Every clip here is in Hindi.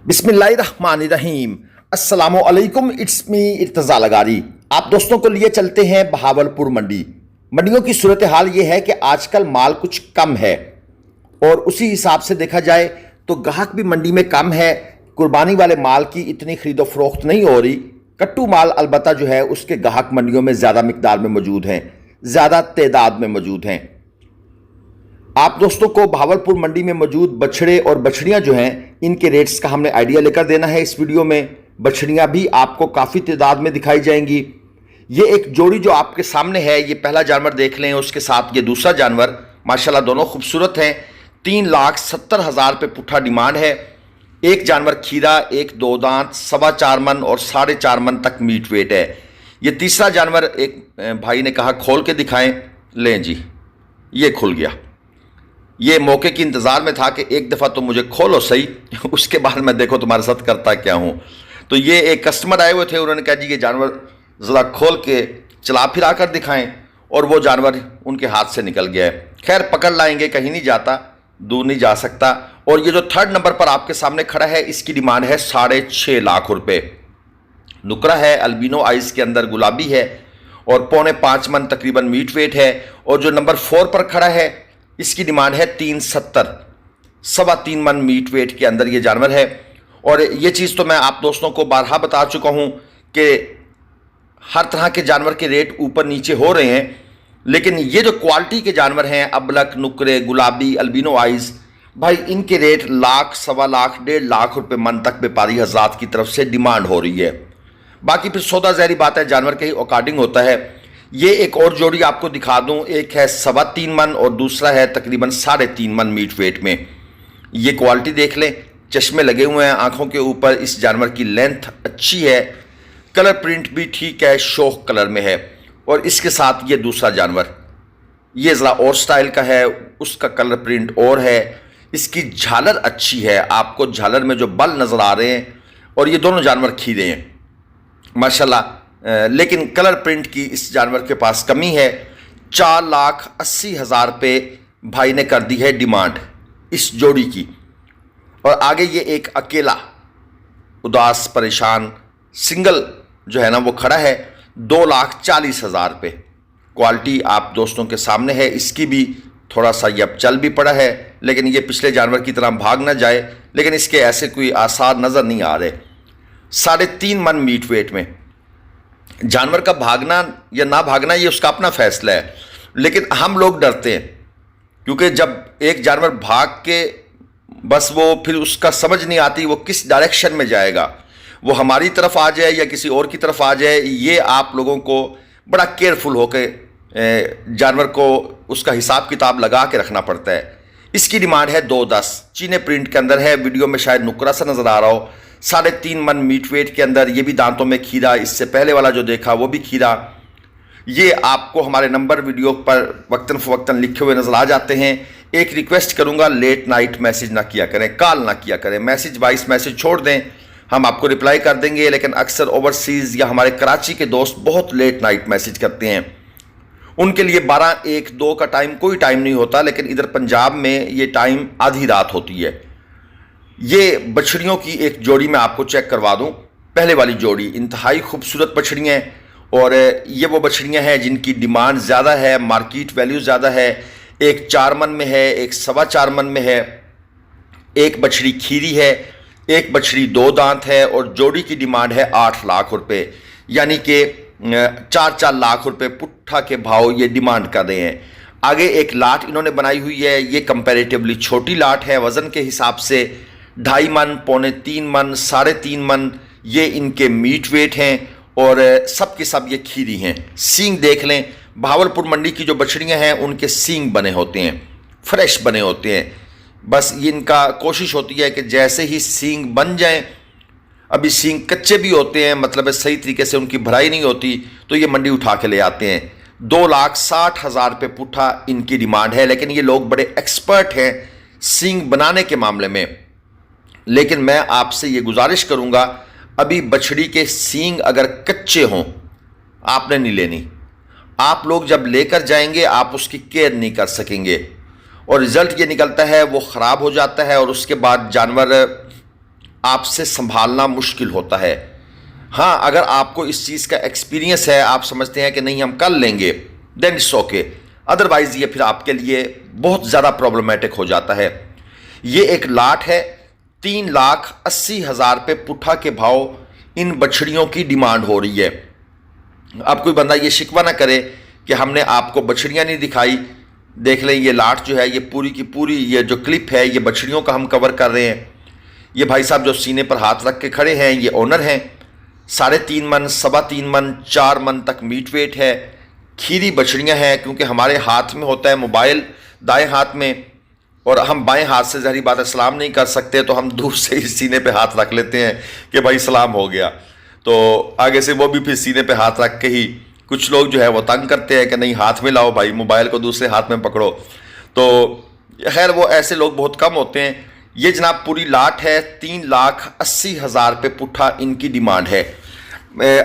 बिस्मिल्लाहिर्रहमानिर्रहीम। अस्सलामुअलैकुम, इट्स मी इर्तज़ा लगारी। आप दोस्तों को लिए चलते हैं बहावलपुर मंडी। मंडियों की सूरत हाल ये है कि आजकल माल कुछ कम है और उसी हिसाब से देखा जाए तो ग्राहक भी मंडी में कम है। कुर्बानी वाले माल की इतनी खरीदो फरोख्त नहीं हो रही। कट्टू माल अलबत्ता जो है उसके ग्राहक मंडियों में ज़्यादा मिकदार में मौजूद हैं, ज़्यादा तादाद में मौजूद हैं। आप दोस्तों को बहावलपुर मंडी में मौजूद बछड़े और बछड़ियां जो हैं इनके रेट्स का हमने आइडिया लेकर देना है इस वीडियो में। बछड़ियां भी आपको काफ़ी तादाद में दिखाई जाएंगी। ये एक जोड़ी जो आपके सामने है, ये पहला जानवर देख लें, उसके साथ ये दूसरा जानवर, माशाल्लाह दोनों खूबसूरत हैं। 3,70,000 रुपये पुट्ठा डिमांड है। एक जानवर खीरा, एक दो दांत, 4.25 मन और 4.5 मन तक मीट वेट है। ये तीसरा जानवर एक भाई ने कहा खोल के दिखाएं। लें जी, ये खुल गया। ये मौके की इंतज़ार में था कि एक दफ़ा तो मुझे खोलो सही, उसके बाद मैं देखो तुम्हारे साथ करता क्या हूँ। तो ये एक कस्टमर आए हुए थे, उन्होंने कहा जी ये जानवर ज़रा खोल के चला फिरा कर दिखाएं, और वो जानवर उनके हाथ से निकल गया है। खैर पकड़ लाएंगे, कहीं नहीं जाता, दूर नहीं जा सकता। और ये जो थर्ड नंबर पर आपके सामने खड़ा है, इसकी डिमांड है 6.5 लाख रुपये। नुकरा है, अल्बिनो आइज़ के अंदर गुलाबी है और 4.25 मन तकरीबन मीट वेट है। और जो नंबर 4 पर खड़ा है, इसकी डिमांड है 370, 3.25 मन मीट वेट के अंदर ये जानवर है। और ये चीज़ तो मैं आप दोस्तों को बारहा बता चुका हूँ कि हर तरह के जानवर के रेट ऊपर नीचे हो रहे हैं, लेकिन ये जो क्वालिटी के जानवर हैं, अबलक, नुकरे, गुलाबी, अल्बिनो आइज़, भाई इनके रेट लाख, 1.25 लाख, 1.5 लाख रुपये मन तक व्यापारी हज़रात की तरफ से डिमांड हो रही है। बाकी फिर सौदा ज़ाहिरी बात है, जानवर के ही अकॉर्डिंग होता है। ये एक और जोड़ी आपको दिखा दूं, एक है 3.25 मन और दूसरा है तकरीबन 3.5 मन मीट वेट में। ये क्वालिटी देख लें, चश्मे लगे हुए हैं आंखों के ऊपर। इस जानवर की लेंथ अच्छी है, कलर प्रिंट भी ठीक है, शोख कलर में है। और इसके साथ ये दूसरा जानवर, ये ज़रा और स्टाइल का है, उसका कलर प्रिंट और है। इसकी झालर अच्छी है, आपको झालर में जो बल नज़र आ रहे हैं, और ये दोनों जानवर खीरे हैं माशाल्लाह। लेकिन कलर प्रिंट की इस जानवर के पास कमी है। 4,80,000 रुपये भाई ने कर दी है डिमांड इस जोड़ी की। और आगे ये एक अकेला उदास परेशान सिंगल जो है ना वो खड़ा है, 2,40,000 रुपये। क्वालिटी आप दोस्तों के सामने है। इसकी भी थोड़ा सा ये अब चल भी पड़ा है, लेकिन ये पिछले जानवर की तरह भाग ना जाए, लेकिन इसके ऐसे कोई आसार नज़र नहीं आ रहे। 3.5 मन मीट वेट में जानवर का भागना या ना भागना ये उसका अपना फैसला है, लेकिन हम लोग डरते हैं क्योंकि जब एक जानवर भाग के बस वो फिर उसका समझ नहीं आती वो किस डायरेक्शन में जाएगा, वो हमारी तरफ आ जाए या किसी और की तरफ आ जाए। ये आप लोगों को बड़ा केयरफुल होकर जानवर को उसका हिसाब किताब लगा के रखना पड़ता है। इसकी डिमांड है 2.10, चीने प्रिंट के अंदर है। वीडियो में शायद नुकरा सा नज़र आ रहा हो। 3.5 मन मीट वेट के अंदर, ये भी दांतों में खीरा, इससे पहले वाला जो देखा वो भी खीरा। ये आपको हमारे नंबर वीडियो पर वक्तन फ़वक्तन लिखे हुए नज़र आ जाते हैं। एक रिक्वेस्ट करूंगा, लेट नाइट मैसेज ना किया करें, कॉल ना किया करें। मैसेज वाइस मैसेज छोड़ दें, हम आपको रिप्लाई कर देंगे। लेकिन अक्सर ओवरसीज़ या हमारे कराची के दोस्त बहुत लेट नाइट मैसेज करते हैं, उनके लिए 12, 1, 2 का टाइम कोई टाइम नहीं होता, लेकिन इधर पंजाब में ये टाइम आधी रात होती है। ये बछड़ियों की एक जोड़ी मैं आपको चेक करवा दूं। पहले वाली जोड़ी इंतहाई खूबसूरत बछड़ियाँ हैं, और ये वो बछड़ियाँ हैं जिनकी डिमांड ज़्यादा है, मार्केट वैल्यू ज़्यादा है। एक 4 मन में है, एक 4.25 मन में है। एक बछड़ी खीरी है, एक बछड़ी 2 दांत है, और जोड़ी की डिमांड है 8 लाख रुपये, यानी कि 4-4 लाख रुपये पुट्ठा के भाव ये डिमांड कर रहे हैं। आगे एक लाट इन्होंने बनाई हुई है, ये कंपैरेटिवली छोटी लाट है। वज़न के हिसाब से 2.5 मन, 3.25 मन, 3.5 मन ये इनके मीट वेट हैं, और सब के सब ये खीरी हैं। सींग देख लें, बहावलपुर मंडी की जो बछड़ियाँ हैं उनके सींग बने होते हैं, फ्रेश बने होते हैं। बस ये इनका कोशिश होती है कि जैसे ही सींग बन जाएं, अभी सींग कच्चे भी होते हैं, मतलब सही तरीके से उनकी भराई नहीं होती, तो ये मंडी उठा के ले आते हैं। 2,60,000 रुपये पुट्ठा इनकी डिमांड है। लेकिन ये लोग बड़े एक्सपर्ट हैं सींग बनाने के मामले में। लेकिन मैं आपसे ये गुजारिश करूंगा, अभी बछड़ी के सींग अगर कच्चे हों आपने नहीं लेनी। आप लोग जब लेकर जाएंगे आप उसकी केयर नहीं कर सकेंगे, और रिज़ल्ट ये निकलता है वो ख़राब हो जाता है, और उसके बाद जानवर आपसे संभालना मुश्किल होता है। हाँ, अगर आपको इस चीज़ का एक्सपीरियंस है, आप समझते हैं कि नहीं हम कर लेंगे, देन इट्स ओके। अदरवाइज़ ये फिर आपके लिए बहुत ज़्यादा प्रॉब्लमेटिक हो जाता है। ये एक लाट है, 3,80,000 रुपये पुट्ठा के भाव इन बछड़ियों की डिमांड हो रही है। अब कोई बंदा ये शिकवा ना करे कि हमने आपको बछड़ियाँ नहीं दिखाई। देख लें, ये लाट जो है, ये पूरी की पूरी ये जो क्लिप है, ये बछड़ियों का हम कवर कर रहे हैं। ये भाई साहब जो सीने पर हाथ रख के खड़े हैं, ये ओनर हैं। 3.5 मन, 3.25 मन, 4 मन तक मीट वेट है। खीरी बछड़ियाँ हैं, क्योंकि हमारे हाथ में होता है मोबाइल दाएं हाथ में, और हम बाएं हाथ से ज़ाहिर बात है सलाम नहीं कर सकते, तो हम दूर से ही सीने पे हाथ रख लेते हैं कि भाई सलाम हो गया। तो आगे से वो भी फिर सीने पे हाथ रख के ही, कुछ लोग जो है वो तंग करते हैं कि नहीं हाथ में लाओ भाई, मोबाइल को दूसरे हाथ में पकड़ो। तो खैर वो ऐसे लोग बहुत कम होते हैं। ये जनाब पूरी लाट है, 3,80,000 रुपये पुट्ठा इनकी डिमांड है।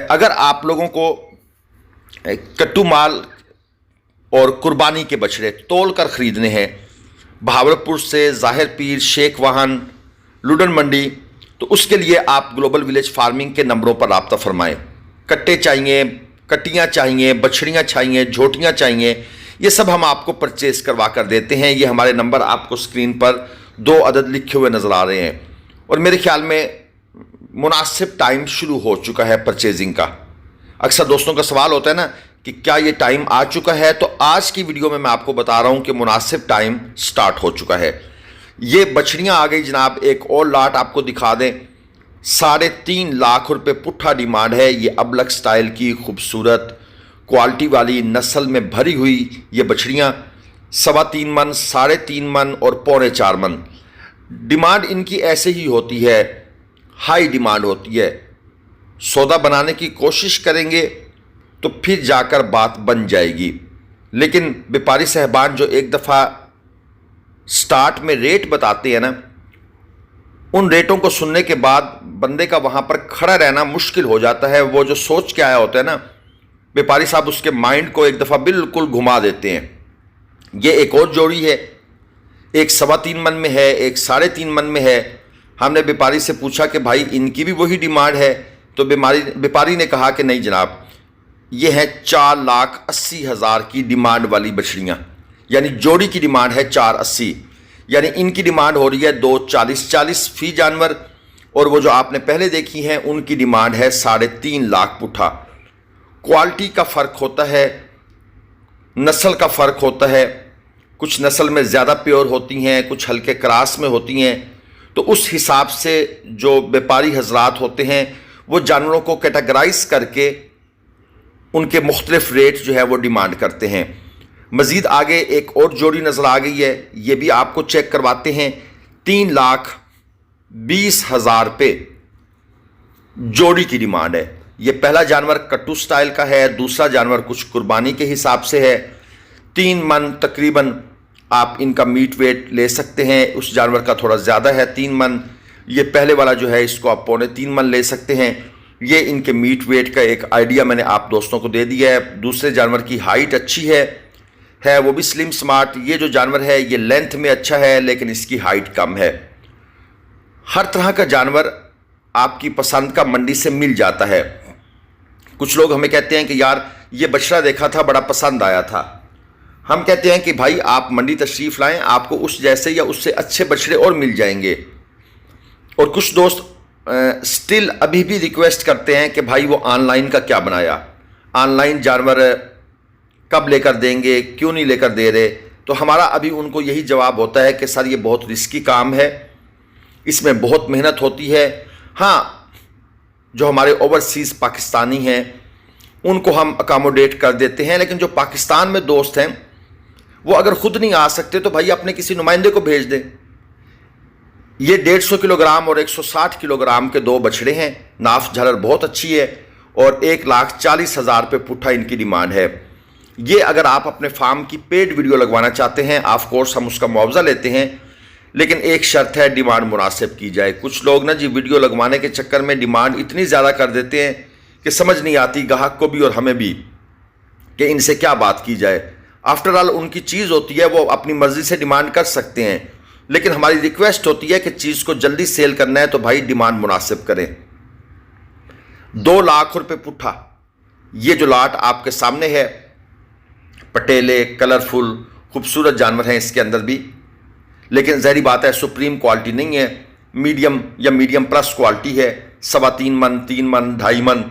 अगर आप लोगों को कट्टू माल और कुर्बानी के बछड़े तोल कर ख़रीदने हैं, बहावलपुर से ज़ाहिर पीर, शेख वाहन, लुडन मंडी, तो उसके लिए आप ग्लोबल विलेज फार्मिंग के नंबरों पर रब्ता फरमाएं। कट्टे चाहिए, कट्टियाँ चाहिए, बछड़ियाँ चाहिए, झोटियाँ चाहिए, ये सब हम आपको परचेज करवा कर देते हैं। ये हमारे नंबर आपको स्क्रीन पर 2 अदद लिखे हुए नज़र आ रहे हैं। और मेरे ख्याल में मुनासिब टाइम शुरू हो चुका है परचेजिंग का। अक्सर दोस्तों का सवाल होता है ना कि क्या ये टाइम आ चुका है, तो आज की वीडियो में मैं आपको बता रहा हूं कि मुनासिब टाइम स्टार्ट हो चुका है। ये बछड़ियां आ गई जनाब। एक और लाट आपको दिखा दें, 3.5 लाख रुपए पुट्ठा डिमांड है। ये अबलक स्टाइल की खूबसूरत क्वालिटी वाली नस्ल में भरी हुई ये बछड़ियां 3.25 मन, 3.5 मन और 3.25 मन। डिमांड इनकी ऐसे ही होती है, हाई डिमांड होती है। सौदा बनाने की कोशिश करेंगे तो फिर जाकर बात बन जाएगी। लेकिन व्यापारी साहबान जो एक दफ़ा स्टार्ट में रेट बताते हैं ना, उन रेटों को सुनने के बाद बंदे का वहाँ पर खड़ा रहना मुश्किल हो जाता है। वो जो सोच के आया होता है ना, व्यापारी साहब उसके माइंड को एक दफ़ा बिल्कुल घुमा देते हैं। ये एक और जोड़ी है, एक 3.25 मन में है, एक 3.5 मन में है। हमने व्यापारी से पूछा कि भाई इनकी भी वही डिमांड है, तो व्यापारी ने कहा कि नहीं जनाब, ये है 4,80,000 की डिमांड वाली बछड़ियाँ, यानी जोड़ी की डिमांड है 480, यानी इनकी डिमांड हो रही है 240 फी जानवर। और वो जो आपने पहले देखी हैं उनकी डिमांड है 3.5 लाख पुट्ठा। क्वालिटी का फ़र्क होता है, नस्ल का फ़र्क होता है। कुछ नस्ल में ज़्यादा प्योर होती हैं, कुछ हल्के क्रास में होती हैं। तो उस हिसाब से जो व्यापारी हजरात होते हैं वो जानवरों को कैटेगराइज करके उनके मुख्तलिफ रेट जो है वो डिमांड करते हैं। मज़ीद आगे एक और जोड़ी नज़र आ गई है, ये भी आपको चेक करवाते हैं। 3,20,000 रुपये जोड़ी की डिमांड है। ये पहला जानवर कट्टू स्टाइल का है, दूसरा जानवर कुछ कुर्बानी के हिसाब से है। 3 मन तकरीबन आप इनका मीट वेट ले सकते हैं। उस जानवर का थोड़ा ज़्यादा है, 3 मन। ये पहले वाला जो है इसको आप 3.25 मन ले सकते हैं। ये इनके मीट वेट का एक आइडिया मैंने आप दोस्तों को दे दिया है। दूसरे जानवर की हाइट अच्छी है वो भी स्लिम स्मार्ट। ये जो जानवर है ये लेंथ में अच्छा है, लेकिन इसकी हाइट कम है। हर तरह का जानवर आपकी पसंद का मंडी से मिल जाता है। कुछ लोग हमें कहते हैं कि यार ये बछड़ा देखा था, बड़ा पसंद आया था। हम कहते हैं कि भाई आप मंडी तशरीफ़ लाएं, आपको उस जैसे या उससे अच्छे बछड़े और मिल जाएंगे। और कुछ दोस्त स्टिल अभी भी रिक्वेस्ट करते हैं कि भाई वो ऑनलाइन का क्या बनाया, ऑनलाइन जानवर कब लेकर देंगे, क्यों नहीं लेकर दे रहे। तो हमारा अभी उनको यही जवाब होता है कि सर ये बहुत रिस्की काम है, इसमें बहुत मेहनत होती है। हाँ, जो हमारे ओवरसीज़ पाकिस्तानी हैं उनको हम अकामोडेट कर देते हैं, लेकिन जो पाकिस्तान में दोस्त हैं वो अगर ख़ुद नहीं आ सकते तो भाई अपने किसी नुमाइंदे को भेज दें। ये 150 किलोग्राम और 160 किलोग्राम के 2 बछड़े हैं। नाफ झालर बहुत अच्छी है और 1,40,000 रुपये पुट्ठा इनकी डिमांड है। ये अगर आप अपने फार्म की पेड वीडियो लगवाना चाहते हैं, ऑफ कोर्स हम उसका मुआवजा लेते हैं, लेकिन एक शर्त है, डिमांड मुनासिब की जाए। कुछ लोग ना जी वीडियो लगवाने के चक्कर में डिमांड इतनी ज़्यादा कर देते हैं कि समझ नहीं आती ग्राहक को भी और हमें भी कि इनसे क्या बात की जाए। आफ्टर ऑल उनकी चीज़ होती है, वो अपनी मर्ज़ी से डिमांड कर सकते हैं। लेकिन हमारी रिक्वेस्ट होती है कि चीज़ को जल्दी सेल करना है तो भाई डिमांड मुनासिब करें। 2 लाख रुपए पुट्ठा। ये जो लाट आपके सामने है, पटेले कलरफुल खूबसूरत जानवर हैं इसके अंदर भी, लेकिन ज़हरी बात है सुप्रीम क्वालिटी नहीं है, मीडियम या मीडियम प्लस क्वालिटी है। 3.25 मन 3 मन 2.5 मन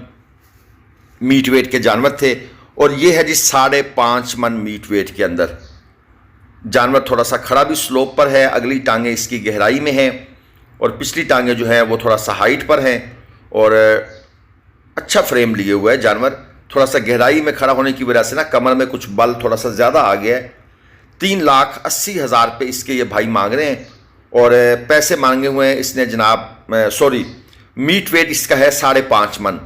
मीट वेट के जानवर थे, और ये है जी 5.5 मन मीट वेट के अंदर। जानवर थोड़ा सा खड़ा भी स्लोप पर है, अगली टांगें इसकी गहराई में हैं और पिछली टांगें जो है वो थोड़ा सा हाइट पर हैं, और अच्छा फ्रेम लिए हुआ है जानवर। थोड़ा सा गहराई में खड़ा होने की वजह से ना कमर में कुछ बल थोड़ा सा ज़्यादा आ गया है। 3,80,000 रुपये इसके ये भाई मांग रहे हैं, और पैसे मांगे हुए हैं इसने जनाब, सॉरी मीट वेट इसका है 5.5 मन,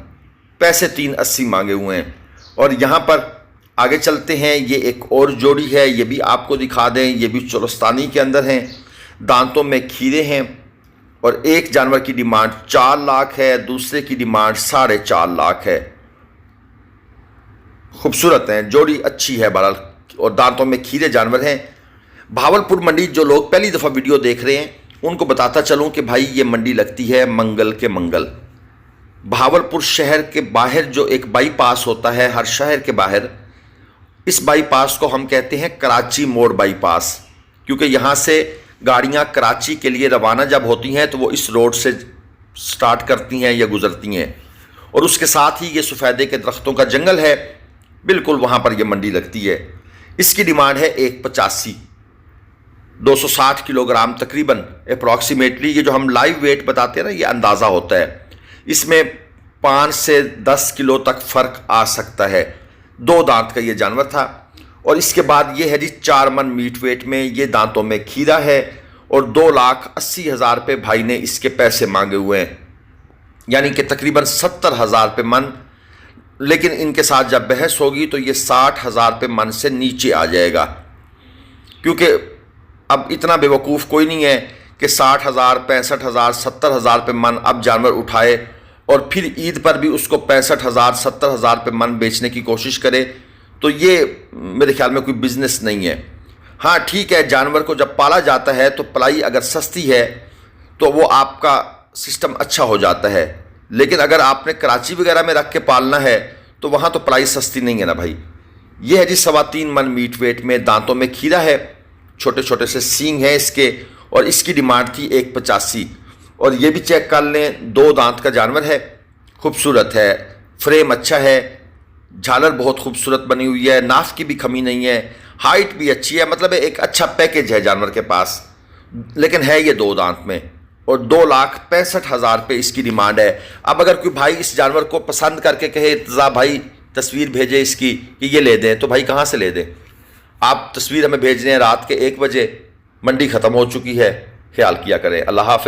पैसे 380 मांगे हुए हैं। और यहाँ पर आगे चलते हैं, ये एक और जोड़ी है, ये भी आपको दिखा दें। ये भी चोलस्तानी के अंदर हैं, दांतों में खीरे हैं, और एक जानवर की डिमांड 4 लाख है, दूसरे की डिमांड 4.5 लाख है। खूबसूरत हैं, जोड़ी अच्छी है बहरहाल, और दांतों में खीरे जानवर हैं। भावलपुर मंडी जो लोग पहली दफ़ा वीडियो देख रहे हैं उनको बताता चलूं कि भाई ये मंडी लगती है मंगल के मंगल। भावलपुर शहर के बाहर जो एक बाईपास होता है हर शहर के बाहर, इस बाईपास को हम कहते हैं कराची मोड़ बाईपास, क्योंकि यहाँ से गाड़ियाँ कराची के लिए रवाना जब होती हैं तो वो इस रोड से स्टार्ट करती हैं या गुजरती हैं, और उसके साथ ही ये सफ़ेदे के दरख्तों का जंगल है, बिल्कुल वहाँ पर यह मंडी लगती है। इसकी डिमांड है 1.85, 260 किलोग्राम तकरीबन अप्रॉक्सीमेटली। ये जो हम लाइव वेट बताते हैं ना, ये अंदाज़ा होता है, इसमें 5 से 10 किलो तक फ़र्क आ सकता है। 2 दांत का ये जानवर था, और इसके बाद ये है जी 4 मन मीट वेट में, ये दांतों में खीरा है, और 2,80,000 रुपये भाई ने इसके पैसे मांगे हुए हैं, यानी कि तकरीबन 70,000 रुपये मन। लेकिन इनके साथ जब बहस होगी तो ये 60,000 रुपये मन से नीचे आ जाएगा, क्योंकि अब इतना बेवकूफ़ कोई नहीं है कि 60,000, 65,000, 70,000 रुपये मन अब जानवर उठाए और फिर ईद पर भी उसको 65,000, 70,000 रुपये मन बेचने की कोशिश करे। तो ये मेरे ख्याल में कोई बिज़नेस नहीं है। हाँ ठीक है, जानवर को जब पाला जाता है तो पलाई अगर सस्ती है तो वो आपका सिस्टम अच्छा हो जाता है, लेकिन अगर आपने कराची वगैरह में रख के पालना है तो वहाँ तो पलाई सस्ती नहीं है ना भाई। ये है जी 3.25 मन मीट वेट में, दांतों में खीरा है, छोटे छोटे से सींग हैं इसके, और इसकी डिमांड थी 1.85। और ये भी चेक कर लें, 2 दांत का जानवर है, खूबसूरत है, फ्रेम अच्छा है, झालर बहुत खूबसूरत बनी हुई है, नाफ की भी कमी नहीं है, हाइट भी अच्छी है, मतलब एक अच्छा पैकेज है जानवर के पास। लेकिन है ये 2 दांत में, और 2,65,000 रुपये इसकी डिमांड है। अब अगर कोई भाई इस जानवर को पसंद करके कहे इत्ज़ा भाई तस्वीर भेजे इसकी कि ये ले दें, तो भाई कहाँ से ले दें? आप तस्वीर हमें भेज रहे हैं रात के 1 बजे, मंडी ख़त्म हो चुकी है, ख्याल किया करें। अल्लाह हाफ़िज़।